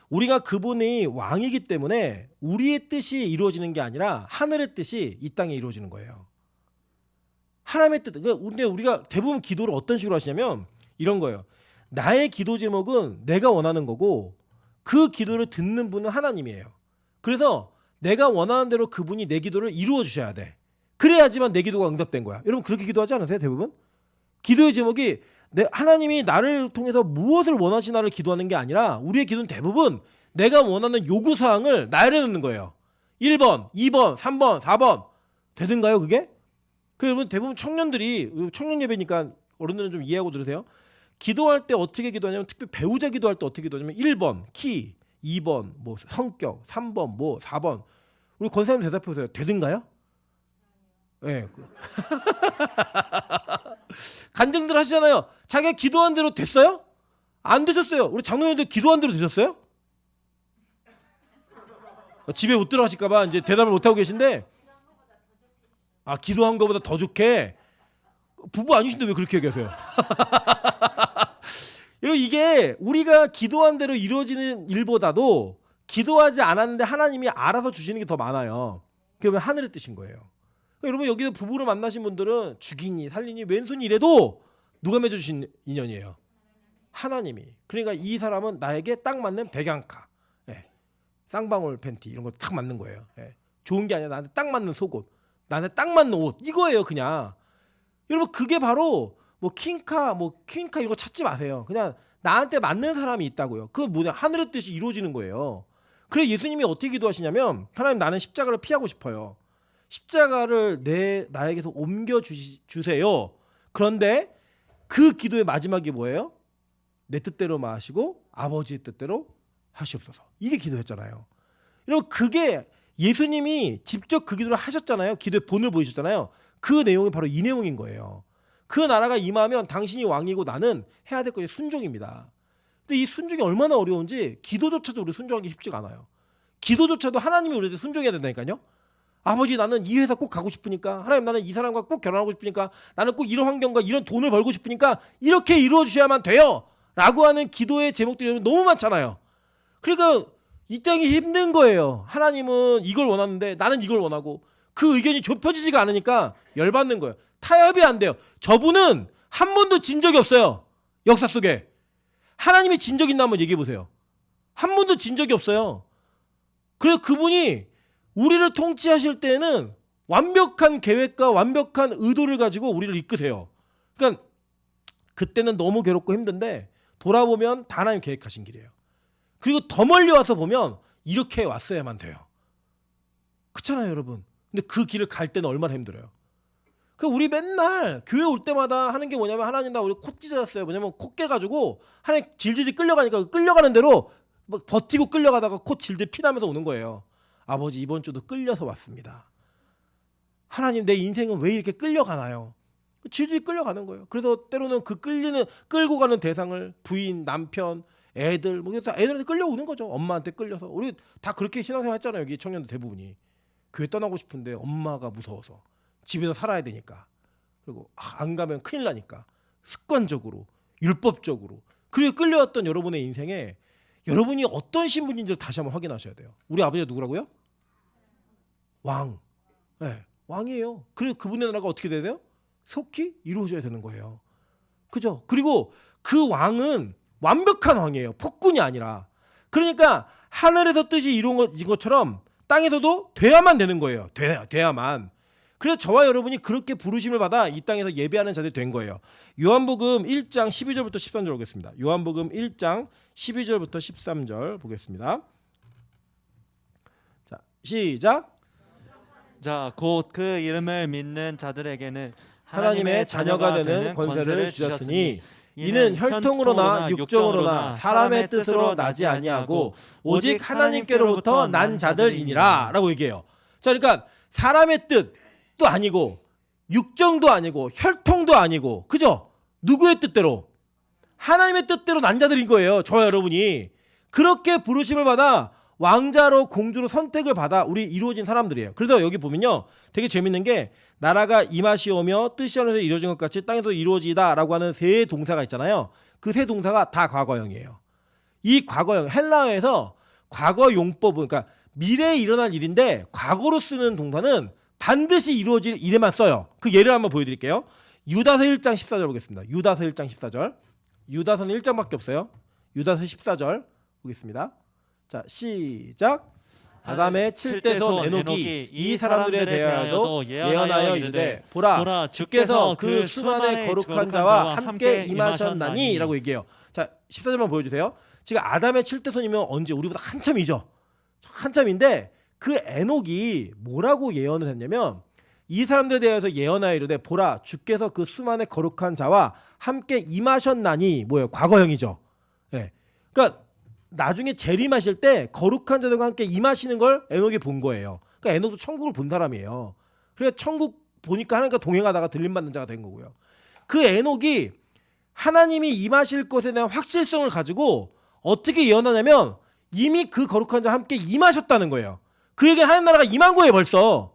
우리가 그분이 왕이기 때문에 우리의 뜻이 이루어지는 게 아니라 하늘의 뜻이 이 땅에 이루어지는 거예요. 하나님의 뜻. 근데 우리가 대부분 기도를 어떤 식으로 하시냐면 이런 거예요. 나의 기도 제목은 내가 원하는 거고 그 기도를 듣는 분은 하나님이에요. 그래서 내가 원하는 대로 그분이 내 기도를 이루어 주셔야 돼. 그래야지만 내 기도가 응답된 거야. 여러분 그렇게 기도하지 않으세요? 대부분? 기도의 제목이 하나님이 나를 통해서 무엇을 원하시나를 기도하는 게 아니라 우리의 기도는 대부분 내가 원하는 요구사항을 나열해 놓는 거예요. 1번, 2번, 3번, 4번 되든가요 그게? 그러면 대부분 청년들이 청년 예배니까 어른들은 좀 이해하고 들으세요. 기도할 때 어떻게 기도하냐면 특히 배우자 기도할 때 어떻게 기도하냐면 1번 키, 2번 뭐 성격, 3번 뭐 4번 우리 권사님 대답해 보세요. 되든가요? 예. 네. 간증들 하시잖아요. 자기가 기도한 대로 됐어요? 안 되셨어요. 우리 장로님들 기도한 대로 되셨어요? 집에 못 들어가실까봐 이제 대답을 못 하고 계신데, 기도한 것보다 더 좋게 부부 아니신데 왜 그렇게 얘기하세요? 이게 우리가 기도한 대로 이루어지는 일보다도 기도하지 않았는데 하나님이 알아서 주시는 게 더 많아요. 그게 하늘의 뜻인 거예요. 그러니까 여러분 여기서 부부를 만나신 분들은 죽이니 살리니 왼손이 이래도 누가 맺어주신 인연이에요? 하나님이. 그러니까 이 사람은 나에게 딱 맞는 백양카, 쌍방울 팬티 이런 거 딱 맞는 거예요. 좋은 게 아니라 나한테 딱 맞는 속옷, 나한테 딱 맞는 옷 이거예요 그냥. 여러분 그게 바로 뭐 퀸카 이런 거 찾지 마세요. 그냥 나한테 맞는 사람이 있다고요. 그 뭐냐 하늘의 뜻이 이루어지는 거예요. 그래 예수님이 어떻게 기도하시냐면 하나님 나는 십자가를 피하고 싶어요. 십자가를 나에게서 옮겨 주세요. 그런데 그 기도의 마지막이 뭐예요? 내 뜻대로 마시고 아버지의 뜻대로 하시옵소서. 이게 기도였잖아요. 여러분 그게 예수님이 직접 그 기도를 하셨잖아요. 기도의 본을 보이셨잖아요. 그 내용이 바로 이 내용인 거예요. 그 나라가 임하면 당신이 왕이고 나는 해야 될 것이 순종입니다. 근데 이 순종이 얼마나 어려운지 기도조차도 우리 순종하기 쉽지가 않아요. 기도조차도 하나님이 우리한테 순종해야 된다니까요. 아버지 나는 이 회사 꼭 가고 싶으니까, 하나님 나는 이 사람과 꼭 결혼하고 싶으니까, 나는 꼭 이런 환경과 이런 돈을 벌고 싶으니까 이렇게 이루어 주셔야만 돼요 라고 하는 기도의 제목들이 너무 많잖아요. 그러니까 이 땅이 힘든 거예요. 하나님은 이걸 원하는데 나는 이걸 원하고 그 의견이 좁혀지지가 않으니까 열받는 거예요. 타협이 안 돼요. 저분은 한 번도 진 적이 없어요. 역사 속에. 하나님이 진 적 있나 한번 얘기해 보세요. 한 번도 진 적이 없어요. 그래서 그분이 우리를 통치하실 때는 완벽한 계획과 완벽한 의도를 가지고 우리를 이끄세요. 그러니까 그때는 너무 괴롭고 힘든데 돌아보면 다 하나님 계획하신 길이에요. 그리고 더 멀리 와서 보면 이렇게 왔어야만 돼요. 그렇잖아요 여러분. 근데 그 길을 갈 때는 얼마나 힘들어요. 그 우리 맨날 교회 올 때마다 하는 게 뭐냐면 하나님 나 우리 코 찢어졌어요. 뭐냐면 코 깨가지고 하나님 질질 끌려가니까 끌려가는 대로 막 버티고 끌려가다가 코 질질 피나면서 오는 거예요. 아버지 이번 주도 끌려서 왔습니다. 하나님 내 인생은 왜 이렇게 끌려가나요? 질질 끌려가는 거예요. 그래서 때로는 그 끌고 가는 대상을 부인, 남편, 애들 뭐 애들한테 끌려오는 거죠. 엄마한테 끌려서. 우리 다 그렇게 신앙생활 했잖아요. 여기 청년들 대부분이. 교회 떠나고 싶은데 엄마가 무서워서 집에서 살아야 되니까. 그리고 안 가면 큰일 나니까. 습관적으로 율법적으로. 그리고 끌려왔던 여러분의 인생에 여러분이 어떤 신분인지를 다시 한번 확인하셔야 돼요. 우리 아버지가 누구라고요? 왕. 네, 왕이에요. 그리고 그분의 나라가 어떻게 돼야 돼요? 속히 이루어져야 되는 거예요. 그죠? 그리고 그 왕은 완벽한 왕이에요. 폭군이 아니라. 그러니까 하늘에서 뜻이 이루어진 것처럼 땅에서도 돼야만 되는 거예요. 돼야만. 그래서 저와 여러분이 그렇게 부르심을 받아 이 땅에서 예배하는 자들이 된 거예요. 요한복음 1장 12절부터 13절 보겠습니다. 요한복음 1장 12절부터 13절 보겠습니다. 자, 시작. 자, 곧 그 이름을 믿는 자들에게는 하나님의 자녀가 되는 권세를 주셨으니 이는 혈통으로나 육정으로나 사람의 뜻으로 나지 아니하고 오직 하나님께로부터 난 자들이니라 라고 얘기해요. 자, 그러니까 사람의 뜻도 아니고 육정도 아니고 혈통도 아니고 그죠? 누구의 뜻대로? 하나님의 뜻대로 난 자들인 거예요. 저와 여러분이 그렇게 부르심을 받아 왕자로 공주로 선택을 받아 우리 이루어진 사람들이에요. 그래서 여기 보면요 되게 재밌는 게 나라가 임하시오며 뜻이 하늘에서 이루어진 것 같이 땅에서 이루어지다 라고 하는 세 동사가 있잖아요. 그 세 동사가 다 과거형이에요. 이 과거형 헬라어에서 과거 용법은 그러니까 미래에 일어날 일인데 과거로 쓰는 동사는 반드시 이루어질 일에만 써요. 그 예를 한번 보여드릴게요. 유다서 1장 14절 보겠습니다. 유다서 1장 14절. 유다서는 1장밖에 없어요. 유다서 14절 보겠습니다. 자, 시작. 아담의 7대손 에녹이 이 사람들에 대하여도 예언하여 이르되 보라 주께서 그 수만의 거룩한 자와 함께 임하셨나니 라고 얘기해요. 자 14절만 보여주세요. 지금 아담의 7대손이면 언제? 우리보다 한참이죠. 한참인데 그 에녹이 뭐라고 예언을 했냐면 이 사람들에 대해서 예언하여 이르되 보라 주께서 그 수만의 거룩한 자와 함께 임하셨나니 뭐예요? 과거형이죠. 예. 그러니까 나중에 재림하실 때 거룩한 자들과 함께 임하시는 걸 에녹이 본 거예요. 그러니까 에녹도 천국을 본 사람이에요. 그래서 천국 보니까 하나님과 동행하다가 들림받는 자가 된 거고요. 그 에녹이 하나님이 임하실 것에 대한 확실성을 가지고 어떻게 예언하냐면 이미 그 거룩한 자와 함께 임하셨다는 거예요. 그에게 하나님 나라가 임한 거예요 벌써.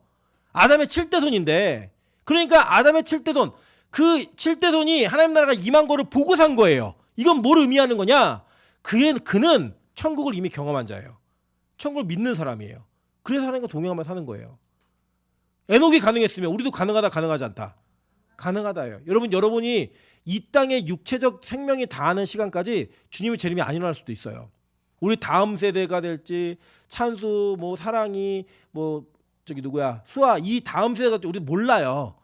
아담의 7대손인데 그러니까 아담의 7대손 그 7대손이 하나님 나라가 임한 거를 보고 산 거예요. 이건 뭘 의미하는 거냐? 그는 천국을 이미 경험한 자예요. 천국을 믿는 사람이에요. 그래서 하나님과 동행하며 사는 거예요. 에녹이 가능했으면 우리도 가능하다 가능하지 않다. 가능하다예요. 여러분이 이 땅의 육체적 생명이 다하는 시간까지 주님의 재림이 안 일어날 수도 있어요. 우리 다음 세대가 될지 찬수 뭐 사랑이 뭐 저기 누구야 수아 이 다음 세대가 우리 몰라요.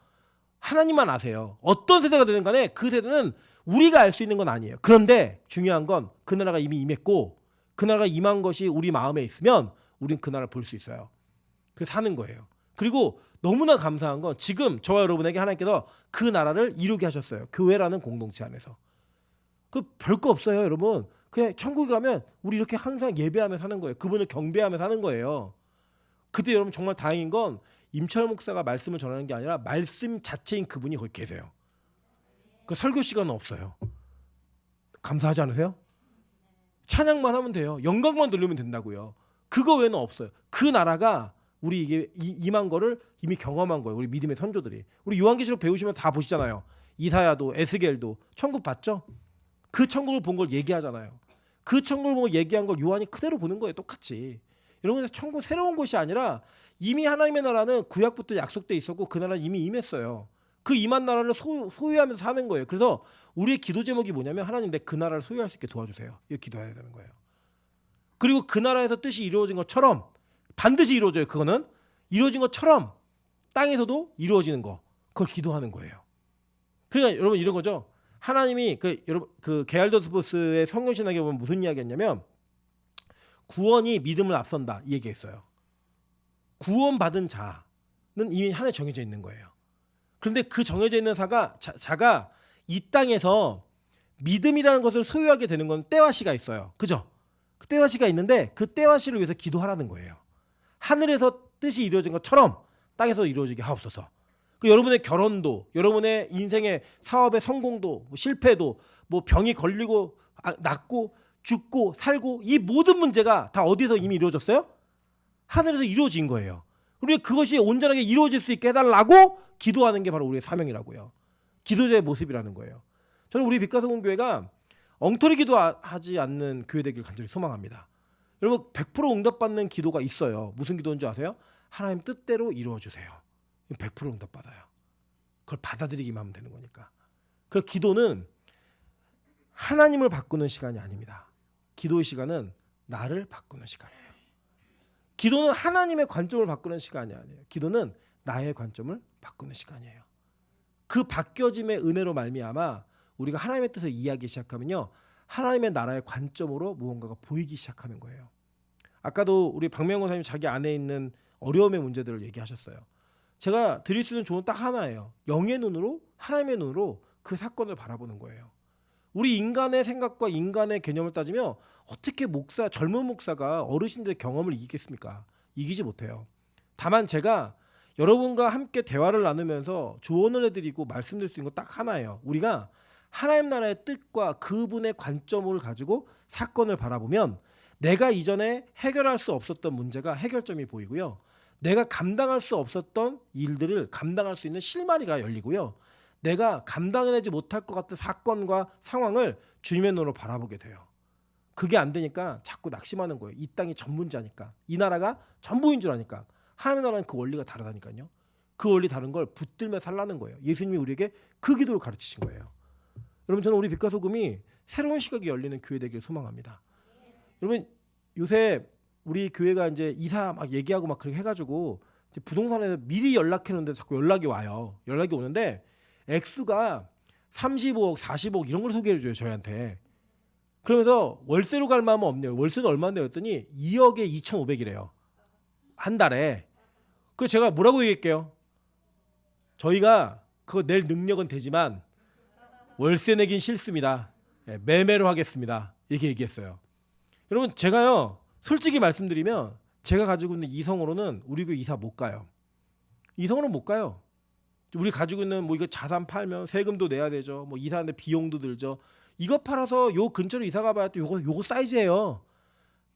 하나님만 아세요. 어떤 세대가 되든 간에 그 세대는 우리가 알 수 있는 건 아니에요. 그런데 중요한 건 그 나라가 이미 임했고 그 나라가 임한 것이 우리 마음에 있으면 우린 그 나라를 볼 수 있어요. 그래서 사는 거예요. 그리고 너무나 감사한 건 지금 저와 여러분에게 하나님께서 그 나라를 이루게 하셨어요. 교회라는 공동체 안에서. 그 별거 없어요, 여러분. 그냥 천국에 가면 우리 이렇게 항상 예배하며 사는 거예요. 그분을 경배하며 사는 거예요. 그때 여러분 정말 다행인 건 임철 목사가 말씀을 전하는 게 아니라 말씀 자체인 그분이 거기 계세요. 그 설교 시간은 없어요. 감사하지 않으세요? 찬양만 하면 돼요. 영광만 돌리면 된다고요. 그거 외에는 없어요. 그 나라가 우리 이게 임한 거를 이미 경험한 거예요. 우리 믿음의 선조들이. 우리 요한계시록 배우시면 다 보시잖아요. 이사야도 에스겔도 천국 봤죠? 그 천국을 본 걸 얘기하잖아요. 그 천국을 보고 얘기한 걸 요한이 그대로 보는 거예요. 똑같이. 여러분 천국 새로운 곳이 아니라 이미 하나님의 나라는 구약부터 약속돼 있었고 그 나라는 이미 임했어요. 그 임한 나라를 소유하면서 사는 거예요. 그래서 우리의 기도 제목이 뭐냐면 하나님 내 그 나라를 소유할 수 있게 도와주세요. 이거 기도해야 되는 거예요. 그리고 그 나라에서 뜻이 이루어진 것처럼 반드시 이루어져요. 그거는 이루어진 것처럼 땅에서도 이루어지는 거 그걸 기도하는 거예요. 그러니까 여러분 이런 거죠. 하나님이 그 게알더스포스의 성경신학에 보면 무슨 이야기했냐면 구원이 믿음을 앞선다 이 얘기했어요. 구원받은 자는 이미 하나에 정해져 있는 거예요. 그런데 그 정해져 있는 자가 이 땅에서 믿음이라는 것을 소유하게 되는 건 때와 시가 있어요. 그죠? 그 때와 시가 있는데 그 때와 시를 위해서 기도하라는 거예요. 하늘에서 뜻이 이루어진 것처럼 땅에서 이루어지게 하옵소서. 그 여러분의 결혼도, 여러분의 인생의 사업의 성공도, 뭐 실패도, 뭐 병이 걸리고 낫고 죽고 살고 이 모든 문제가 다 어디서 이미 이루어졌어요? 하늘에서 이루어진 거예요. 우리 그것이 온전하게 이루어질 수 있게 해달라고 기도하는 게 바로 우리의 사명이라고요. 기도자의 모습이라는 거예요. 저는 우리 빛가서공교회가 엉터리 기도하지 않는 교회 되길 간절히 소망합니다. 여러분 100% 응답받는 기도가 있어요. 무슨 기도인지 아세요? 하나님 뜻대로 이루어주세요. 100% 응답받아요. 그걸 받아들이기만 하면 되는 거니까. 그 기도는 하나님을 바꾸는 시간이 아닙니다. 기도의 시간은 나를 바꾸는 시간이에요. 기도는 하나님의 관점을 바꾸는 시간이 아니에요. 기도는 나의 관점을 바꾸는 시간이에요. 그 바뀌어짐의 은혜로 말미암아 우리가 하나님의 뜻을 이해하기 시작하면요. 하나님의 나라의 관점으로 무언가가 보이기 시작하는 거예요. 아까도 우리 박명호 사님이 자기 안에 있는 어려움의 문제들을 얘기하셨어요. 제가 드릴 수 있는 조언은 딱 하나예요. 영의 눈으로 하나님의 눈으로 그 사건을 바라보는 거예요. 우리 인간의 생각과 인간의 개념을 따지면 어떻게 젊은 목사가 어르신들의 경험을 이기겠습니까? 이기지 못해요. 다만 제가 여러분과 함께 대화를 나누면서 조언을 해드리고 말씀드릴 수 있는 건 딱 하나예요. 우리가 하나님 나라의 뜻과 그분의 관점을 가지고 사건을 바라보면 내가 이전에 해결할 수 없었던 문제가 해결점이 보이고요. 내가 감당할 수 없었던 일들을 감당할 수 있는 실마리가 열리고요. 내가 감당해내지 못할 것 같은 사건과 상황을 주님의 눈으로 바라보게 돼요. 그게 안 되니까 자꾸 낙심하는 거예요. 이 땅이 전부인자니까. 이 나라가 전부인 줄 아니까. 하나님의 나라는 그 원리가 다르다니까요. 그 원리 다른 걸 붙들며 살라는 거예요. 예수님이 우리에게 그 기도를 가르치신 거예요. 여러분 저는 우리 빛과 소금이 새로운 시각이 열리는 교회 되기를 소망합니다. 여러분 요새 우리 교회가 이제 이사 막 얘기하고 막 그렇게 해가지고 이제 부동산에서 미리 연락해놓는데 자꾸 연락이 와요. 연락이 오는데 액수가 35억, 40억 이런 걸 소개해줘요 저희한테. 그러면서 월세로 갈 마음은 없네요. 월세도 얼마인데 그랬더니 2억에 2,500이래요. 한 달에. 그래서 제가 뭐라고 얘기할게요. 저희가 그거 낼 능력은 되지만 월세 내긴 싫습니다. 예, 매매로 하겠습니다. 이렇게 얘기했어요. 여러분 제가요 솔직히 말씀드리면 제가 가지고 있는 이성으로는 우리 교회 이사 못 가요. 이성으로는 못 가요. 우리 가지고 있는 뭐 이거 자산 팔면 세금도 내야 되죠. 뭐 이사하는데 비용도 들죠. 이거 팔아서 요 근처로 이사 가봐야 또 요거 사이즈예요.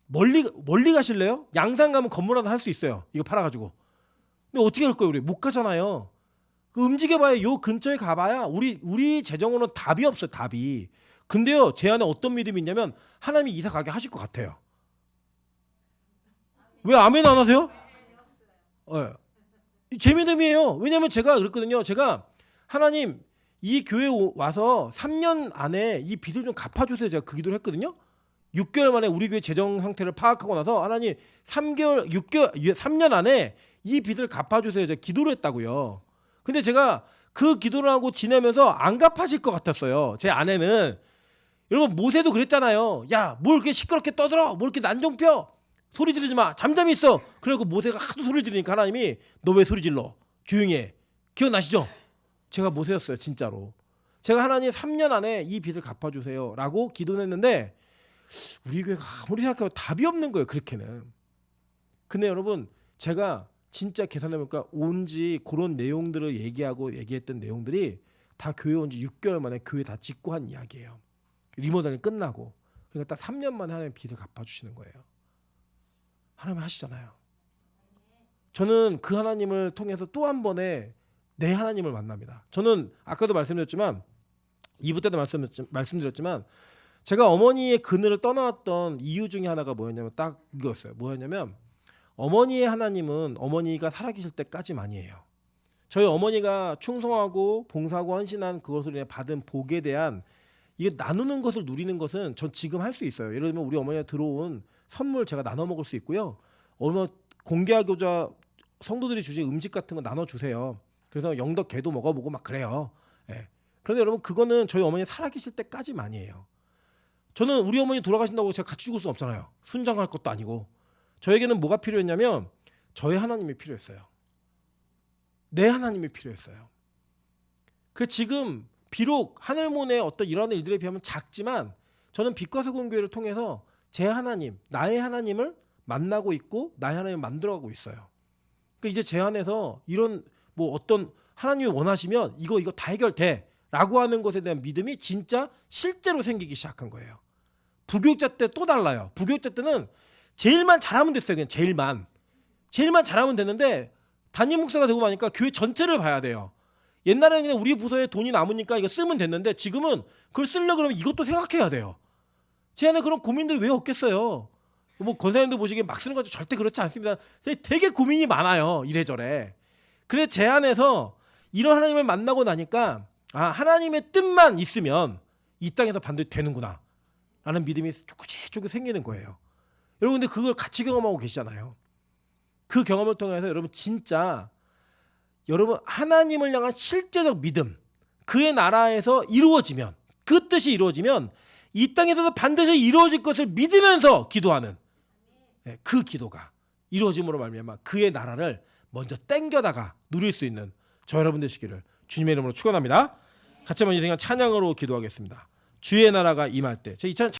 멀리 가실래요? 양산 가면 건물 하나 할 수 있어요. 이거 팔아가지고. 근데 어떻게 할 거예요? 우리 못 가잖아요. 그 움직여봐야 요 근처에 가봐야 우리 재정으로는 답이 없어요. 답이. 근데요 제 안에 어떤 믿음이 있냐면 하나님이 이사 가게 하실 것 같아요. 왜 아멘 안 하세요? 제 믿음이에요. 왜냐면 제가 그랬거든요. 제가 하나님 이 교회 와서 3년 안에 이 빚을 좀 갚아주세요. 제가 그 기도를 했거든요. 6개월 만에 우리 교회 재정 상태를 파악하고 나서 하나님 3년 안에 이 빚을 갚아주세요. 제가 기도를 했다고요. 근데 제가 그 기도를 하고 지내면서 안 갚아질 것 같았어요. 제 아내는. 여러분 모세도 그랬잖아요. 야, 뭘 이렇게 시끄럽게 떠들어? 뭘 이렇게 난종펴? 소리 지르지 마. 잠잠히 있어. 그래갖고 모세가 하도 소리 지르니까 하나님이 너 왜 소리 질러? 조용히 해. 기억나시죠? 제가 모세였어요. 진짜로. 제가 하나님 3년 안에 이 빚을 갚아주세요 라고 기도했는데 우리 교회가 아무리 생각해도 답이 없는 거예요. 그렇게는. 근데 여러분 제가 진짜 계산해보니까 온지 그런 내용들을 얘기했던 내용들이 다 교회 온 지 6개월 만에 교회 다 짓고 한 이야기예요. 리모델링 끝나고. 그러니까 딱 3년 만에 하나님 빚을 갚아주시는 거예요. 하나님 하시잖아요. 저는 그 하나님을 통해서 또 한 번에 내 하나님을 만납니다. 저는 아까도 말씀드렸지만 2부 때도 말씀드렸지만 제가 어머니의 그늘을 떠나왔던 이유 중에 하나가 뭐였냐면 딱 이거였어요. 뭐였냐면 어머니의 하나님은 어머니가 살아계실 때까지만이에요. 저희 어머니가 충성하고 봉사하고 헌신한 그것으로 인해 받은 복에 대한 이게 나누는 것을 누리는 것은 전 지금 할 수 있어요. 예를 들면 우리 어머니가 들어온 선물 제가 나눠 먹을 수 있고요. 얼마 공개하고자 성도들이 주신 음식 같은 거 나눠주세요. 그래서 영덕 게도 먹어보고 막 그래요. 예. 그런데 여러분 그거는 저희 어머니 살아계실 때까지만이에요. 저는 우리 어머니 돌아가신다고 제가 같이 죽을 수는 없잖아요. 순장할 것도 아니고. 저에게는 뭐가 필요했냐면 저의 하나님이 필요했어요. 내 하나님이 필요했어요. 그 지금 비록 하늘문의 어떤 이런 일들에 비하면 작지만 저는 빛과 소금 교회를 통해서 제 하나님, 나의 하나님을 만나고 있고 나의 하나님을 만들어가고 있어요. 그러니까 이제 제 안에서 이런 뭐 어떤 하나님이 원하시면 이거 다 해결돼라고 하는 것에 대한 믿음이 진짜 실제로 생기기 시작한 거예요. 부교육자 때 또 달라요. 부교육자 때는 제일만 잘하면 됐어요. 그냥 제일만 잘하면 됐는데 담임 목사가 되고 나니까 교회 전체를 봐야 돼요. 옛날에는 그냥 우리 부서에 돈이 남으니까 이거 쓰면 됐는데 지금은 그걸 쓰려고 그러면 이것도 생각해야 돼요. 제 안에 그런 고민들이 왜 없겠어요. 뭐 권사님도 보시기에 막 쓰는 것도 절대 그렇지 않습니다. 되게 고민이 많아요. 이래저래. 그래 제 안에서 이런 하나님을 만나고 나니까 아 하나님의 뜻만 있으면 이 땅에서 반드시 되는구나 라는 믿음이 조금씩 생기는 거예요. 여러분 근데 그걸 같이 경험하고 계시잖아요. 그 경험을 통해서 여러분 진짜 여러분 하나님을 향한 실제적 믿음 그의 나라에서 이루어지면 그 뜻이 이루어지면 이 땅에서도 반드시 이루어질 것을 믿으면서 기도하는 그 기도가 이루어짐으로 말미암아 그의 나라를 먼저 땡겨다가 누릴 수 있는 저 여러분 되시기를 주님의 이름으로 축원합니다. 같이 한번 이 시간 찬양으로 기도하겠습니다. 주의 나라가 임할 때 제